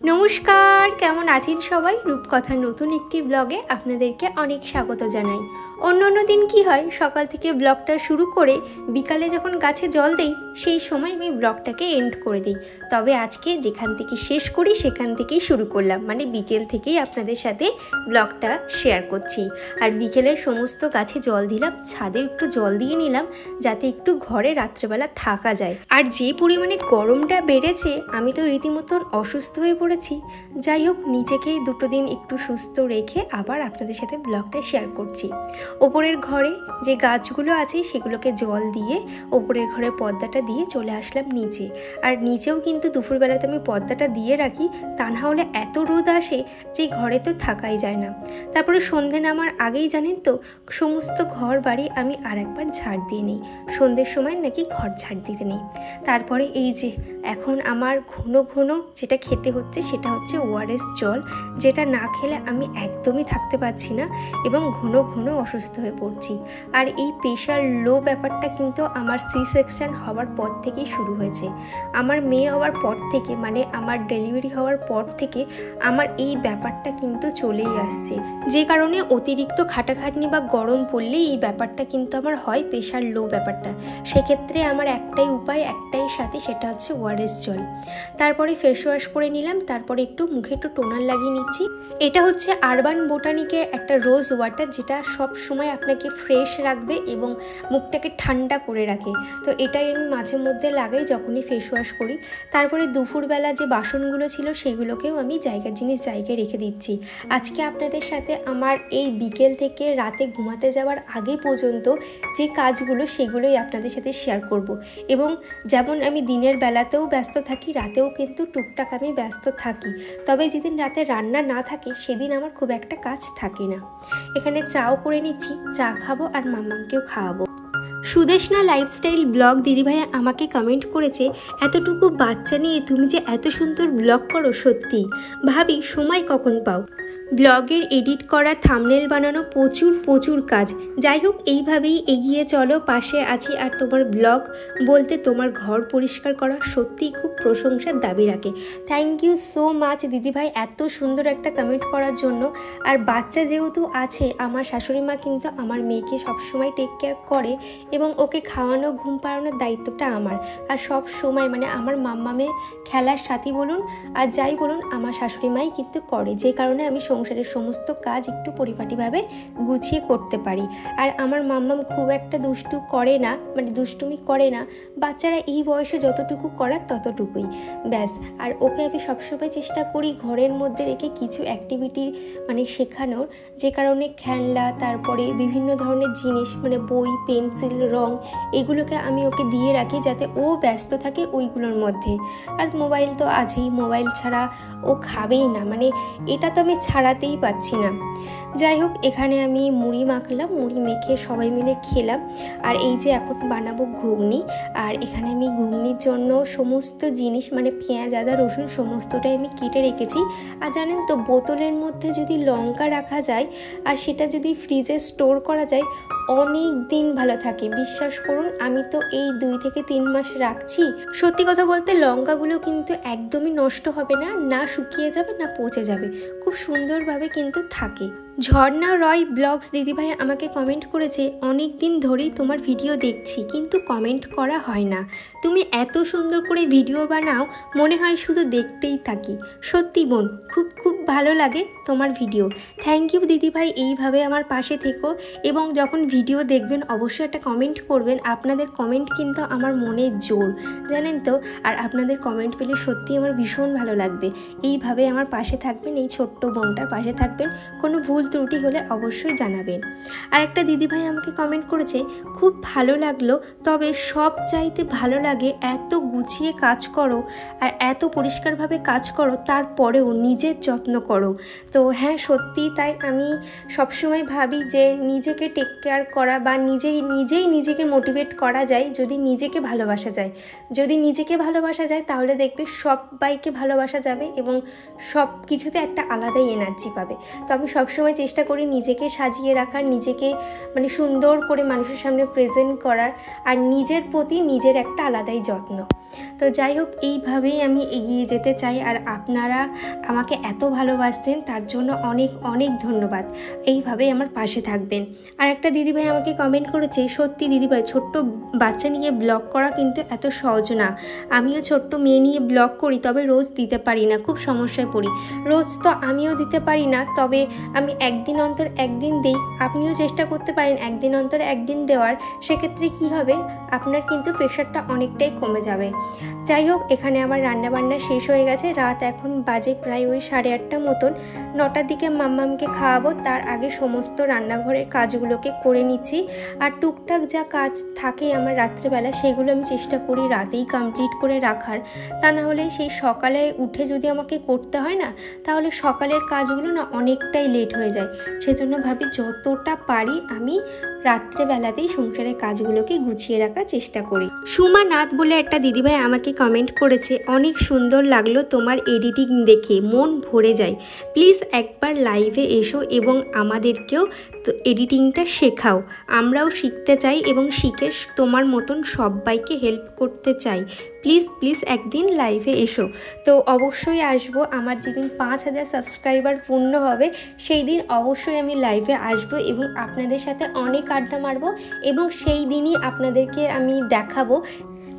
নমস্কার, কেমন আছেন সবাই? রূপকথার নতুন একটি ব্লগে আপনাদেরকে অনেক স্বাগত জানাই। অন্য দিন কি হয়, সকাল থেকে ব্লগটা শুরু করে বিকালে যখন গাছে জল দেই সেই সময় আমি ব্লগটাকে এন্ড করে দিই। তবে আজকে যেখান থেকে শেষ করি সেখান থেকেই শুরু করলাম, মানে বিকেল থেকেই আপনাদের সাথে ব্লগটা শেয়ার করছি। আর বিকেলে সমস্ত গাছে জল দিলাম, ছাদে একটু জল দিয়ে নিলাম যাতে একটু ঘরে রাত্রেবেলা থাকা যায়। আর যে পরিমাণে গরমটা বেড়েছে আমি তো রীতিমতন অসুস্থ হয়ে পড়েছি। যাই হোক, নিজেকেই দুটো দিন একটু সুস্থ রেখে আবার আপনাদের সাথে ব্লগটা শেয়ার করছি। ওপরের ঘরে যে গাছগুলো আছে সেগুলোকে জল দিয়ে ওপরের ঘরে পর্দাটা দিয়ে চলে আসলাম নিচে। আর নিচেও কিন্তু দুপুরবেলাতে আমি পর্দাটা দিয়ে রাখি, তা না হলে এত রোদ আসে যে ঘরে তো থাকাই যায় না। তারপরে সন্ধে নামার আগেই জানেন তো সমস্ত ঘর বাড়ি আমি আর একবার ঝাড় দিয়ে নিই। সন্ধ্যের সময় নাকি ঘর ঝাড় দিতে নেই। তারপরে এই যে এখন আমার ঘন ঘন যেটা খেতে হচ্ছে সেটা হচ্ছে ওআরএস জল, যেটা না খেলে আমি একদমই থাকতে পারছি না এবং ঘন ঘন অসুস্থ হয়ে পড়ছি। আর এই প্রেশার লো ব্যাপারটা কিন্তু আমার সি সেকশন হওয়ার পর থেকেই শুরু হয়েছে। আমার মেয়ে হওয়ার পর থেকে, মানে আমার ডেলিভারি হওয়ার পর থেকে আমার এই ব্যাপারটা কিন্তু চলেই আসছে, যে কারণে অতিরিক্ত খাটাখাটনি বা গরম পড়লেই এই ব্যাপারটা কিন্তু আমার হয়, প্রেশার লো ব্যাপারটা। সেক্ষেত্রে আমার একটাই উপায়, একটাই সাথে, সেটা হচ্ছে ওআরএস জল। তারপরে ফেস ওয়াশ করে নিলাম, তারপরে একটু মুখে একটু টোনার লাগিয়ে নিচ্ছি। এটা হচ্ছে আরবান বোটানিকের একটা রোজ ওয়াটার, যেটা সব সময় আপনাকে ফ্রেশ রাখবে এবং মুখটাকে ঠান্ডা করে রাখে। তো এটাই আমি মাঝে মধ্যে লাগাই যখনই ফেস ওয়াশ করি। তারপরে দুপুরবেলা যে বাসনগুলো ছিল সেগুলোকেও আমি জায়গায় রেখে দিচ্ছি। আজকে আপনাদের সাথে আমার এই বিকেল থেকে রাতে ঘুমাতে যাওয়ার আগে পর্যন্ত যে কাজগুলো সেগুলোই আপনাদের সাথে শেয়ার করব। এবং যেমন আমি দিনের বেলাতেও ব্যস্ত থাকি, রাতেও কিন্তু টুকটাক আমি ব্যস্ত থাকি। তবে যেদিন রাতে রান্না না থাকে সেদিন আমার খুব একটা কাজ থাকে না। এখানে চাও করে নিচ্ছি, চা খাবো আর মাম্মামকেও খাওয়াবো। সুদেশনা লাইফস্টাইল ব্লগ দিদিভাই আমাকে কমেন্ট করেছে, এতটুকু বাচ্চা নিয়ে তুমি যে এত সুন্দর ব্লগ করো, সত্যি ভাবি সময় কখন পাও। ব্লগের এডিট করা, থাম্বনেল বানানো, প্রচুর কাজ। যাই হোক, এইভাবেই এগিয়ে চলো, পাশে আছি। আর তোমার ব্লগ বলতে তোমার ঘর পরিষ্কার করা সত্যিই খুব প্রশংসার দাবি রাখে। থ্যাংক ইউ সো মাচ দিদিভাই এত সুন্দর একটা কমেন্ট করার জন্য। আর বাচ্চা যেহেতু আছে, আমার শাশুড়ি মা কিন্তু আমার মেয়েকে সবসময় টেক কেয়ার করে এবং ওকে খাওয়ানো, ঘুম পাড়ানোর দায়িত্বটা আমার। আর সব সময় মানে আমার মাম্মামের খেলার সাথী বলুন আর যাই বলুন, আমার শাশুড়ি মাই কিন্তু করে, যে কারণে আমি সংসারের সমস্ত কাজ একটু পরিপাটিভাবে গুছিয়ে করতে পারি। আর আমার মাম্মাম খুব একটা দুষ্টু করে না, মানে দুষ্টুমি করে না। বাচ্চারা এই বয়সে যতটুকু করার ততটুকুই ব্যাস। আর ওকে আমি সবসময় চেষ্টা করি ঘরের মধ্যে রেখে কিছু অ্যাক্টিভিটি মানে শেখানোর, যে কারণে খেলনা, তারপরে বিভিন্ন ধরনের জিনিস মানে বই, পেন্সিল, রং, এগুলোকে আমি ওকে দিয়ে রাখি যাতে ও ব্যস্ত থাকে ওইগুলোর মধ্যে। আর মোবাইল তো আছেই, মোবাইল ছাড়া ও খাবেই না, মানে এটা তো আমি ছাড়াতেই পাচ্ছি না। যাই হোক, এখানে আমি মুড়ি মাখলাম, মুড়ি মেখে সবাই মিলে খেলাম। আর এই যে এখন বানাবো ঘুগনি। আর এখানে আমি ঘুগনির জন্য সমস্ত জিনিস মানে পেঁয়াজ, আদা, রসুন সমস্তটাই আমি কেটে রেখেছি। আর জানেন তো, বোতলের মধ্যে যদি লঙ্কা রাখা যায় আর সেটা যদি ফ্রিজে স্টোর করা যায় অনেক দিন ভালো থাকে। বিশ্বাস করুন, আমি তো এই 2 থেকে 3 মাস রাখছি। সত্যি কথা বলতে লঙ্কাগুলো কিন্তু একদমই নষ্ট হবে না, না শুকিয়ে যাবে না পচে যাবে, খুব সুন্দরভাবে কিন্তু থাকে। ঝর্ণা রয় ব্লগস দিদিভাই আমাকে কমেন্ট করেছে, অনেক দিন ধরেই তোমার ভিডিও দেখছি কিন্তু কমেন্ট করা হয় না। তুমি এত সুন্দর করে ভিডিও বানাও, মনে হয় শুধু দেখতেই থাকি। সত্যি বোন, খুব ভালো লাগে তোমার ভিডিও। থ্যাংক ইউ দিদিভাই, এইভাবে আমার পাশে থেকো এবং যখন ভিডিও দেখবেন অবশ্যই একটা কমেন্ট করবেন। আপনাদের কমেন্ট কিন্তু আমার মনে জোর, জানেন তো। আর আপনাদের কমেন্ট পেলে সত্যি আমার ভীষণ ভালো লাগবে। এইভাবে আমার পাশে থাকবেন, এই ছোট্ট বোনটার পাশে থাকবেন। কোনো ভুল ত্রুটি হলে অবশ্যই জানাবেন। আর একটা দিদিভাই আমাকে কমেন্ট করেছে, খুব ভালো লাগলো, তবে সব চাইতে ভালো লাগে এত গুছিয়ে কাজ করো আর এত পরিষ্কারভাবে কাজ করো, তারপরেও নিজের যত্ন করো। তো হ্যাঁ, সত্যি তাই আমি সবসময় ভাবি যে নিজেকে টেক কেয়ার করা বা নিজেই নিজেকে মোটিভেট করা যায় যদি নিজেকে ভালোবাসা যায়। যদি নিজেকে ভালোবাসা যায় তাহলে দেখবে সবাইকে ভালোবাসা যাবে এবং সব কিছুতে একটা আলাদাই এনার্জি পাবে। তো আমি সবসময় চেষ্টা করি নিজেকে সাজিয়ে রাখার, নিজেকে মানে সুন্দর করে মানুষের সামনে প্রেজেন্ট করার, আর নিজের প্রতি নিজের একটা আলাদাই যত্ন। তো যাই হোক, এইভাবেই আমি এগিয়ে যেতে চাই। আর আপনারা আমাকে এত ভালোবাসছেন তার জন্য অনেক অনেক ধন্যবাদ। এইভাবেই আমার পাশে থাকবেন। আর একটা দিদিভাই আমাকে কমেন্ট করেছে, সত্যি দিদিভাই, ছোট্ট বাচ্চা নিয়ে ব্লগ করা কিন্তু এত সহজ না। আমিও ছোট্ট মেয়ে নিয়ে ব্লগ করি, তবে রোজ দিতে পারি না, খুব সমস্যায় পড়ি। রোজ তো আমিও দিতে পারি না, তবে আমি একদিন অন্তর একদিন দিই। আপনিও চেষ্টা করতে পারেন একদিন অন্তর একদিন দেওয়ার। সেক্ষেত্রে কি হবে, আপনার কিন্তু প্রেশারটা অনেকটাই কমে যাবে। যাই হোক, এখানে আমার রান্নাবান্না শেষ হয়ে গেছে। রাত এখন বাজে প্রায় ওই 8:30 মতন। 9টার দিকে মাম্মামকে খাওয়াবো, তার আগে সমস্ত রান্নাঘরের কাজগুলোকে করে নিচ্ছি। আর টুকটাক যা কাজ থাকে আমার রাত্রেবেলা, সেগুলো আমি চেষ্টা করি রাতেই কমপ্লিট করে রাখার। তা না হলে সেই সকালে উঠে যদি আমাকে করতে হয় না, তাহলে সকালের কাজগুলো না অনেকটাই লেট হয়ে যায়। সেজন্য ভাবি যতটা পারি আমি রাত্রেবেলাতেই সংসারের কাজগুলোকে গুছিয়ে রাখার চেষ্টা করি। সুমা নাথ বলে একটা দিদিভাই আমাকে কমেন্ট করেছে, অনেক সুন্দর লাগলো তোমার এডিটিং দেখে, মন ভরে যায়। প্লিজ একবার লাইভে এসো এবং আমাদেরকেও তো এডিটিংটা শেখাও। আমরাও শিখতে চাই এবং শিখে তোমার মতন সবাইকে হেল্প করতে চাই। প্লিজ প্লিজ একদিন লাইভে এসো। তো অবশ্যই আসবো। আমার যেদিন 5000 সাবস্ক্রাইবার পূর্ণ হবে সেই দিন অবশ্যই আমি লাইভে আসবো এবং আপনাদের সাথে অনেক আড্ডা মারবো এবং সেই দিনই আপনাদেরকে আমি দেখাবো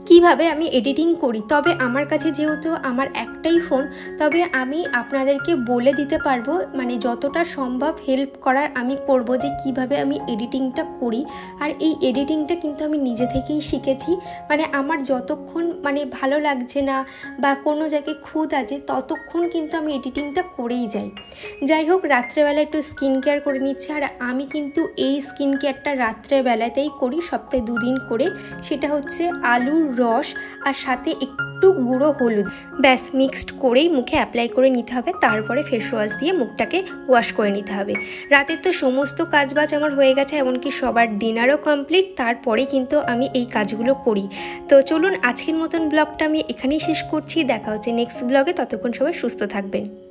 কিভাবে আমি এডিটিং করি। তবে আমার কাছে যেহেতু আমার একটাই ফোন, তবে আমি আপনাদেরকে বলে দিতে পারবো, মানে যতটা সম্ভব হেল্প করার আমি করব যে কিভাবে আমি এডিটিংটা করি। আর এই এডিটিংটা কিন্তু আমি নিজে থেকেই শিখেছি। মানে আমার যতক্ষণ মানে ভালো লাগছে না বা কোনো জায়গায় খুঁত আছে, ততক্ষণ কিন্তু আমি এডিটিংটা করেই যাই। যাই হোক, রাত্রেবেলা একটু স্কিন কেয়ার করে নিচ্ছে। আর আমি কিন্তু এই স্কিন কেয়ারটা রাত্রেবেলাতেই করি, সপ্তাহে 2 দিন করে। সেটা হচ্ছে আলুর রস আর সাথে একটু গুঁড়ো হলুদ, ব্যাস মিক্সড করেই মুখে অ্যাপ্লাই করে নিতে হবে। তারপরে ফেস ওয়াশ দিয়ে মুখটাকে ওয়াশ করে নিতে হবে। রাতের তো সমস্ত কাজবাজ আমার হয়ে গেছে, এমনকি সবার ডিনারও কমপ্লিট। তারপরে কিন্তু আমি এই কাজগুলো করি। তো চলুন, আজকের মতন ব্লগটা আমি এখানেই শেষ করছি। দেখা হচ্ছে নেক্সট ব্লগে। ততক্ষণ সবাই সুস্থ থাকবেন।